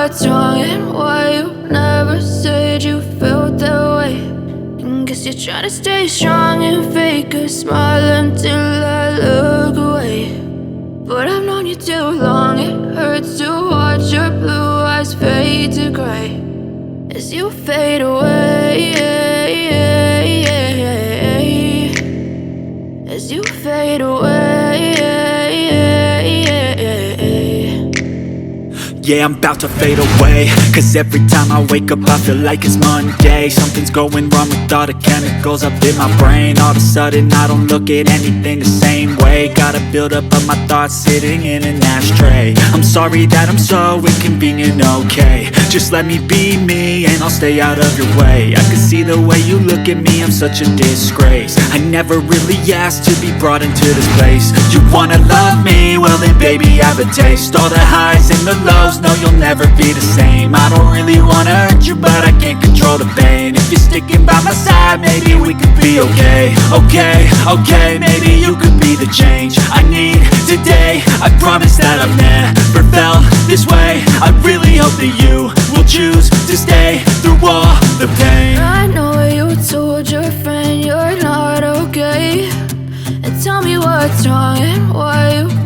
what's wrong and why you never said you felt that way. And guess you're trying to stay strong and fake a smile until I look away. But I've known you too long, it hurts to watch your blue eyes fade to gray as you fade away, as you fade away. Yeah, I'm about to fade away, cause every time I wake up I feel like it's Monday. Something's going wrong with all the chemicals up in my brain. All of a sudden I don't look at anything the same way. Got a buildup of my thoughts sitting in an ashtray. I'm sorry that I'm so inconvenient, okay. Just let me be me and I'll stay out of your way. I can see the way you look at me, I'm such a disgrace. I never really asked to be brought into this place. You wanna love me? Well then baby I have a taste. All the highs and the lows, no, you'll never be the same. I don't really wanna hurt you, but I can't control the pain. If you're sticking by my side, maybe we could be okay. Okay, maybe you could be the change I need today. I promise that I've never felt this way. I really hope that you will choose to stay through all the pain. I know you told your friend you're not okay, and tell me what's wrong and why you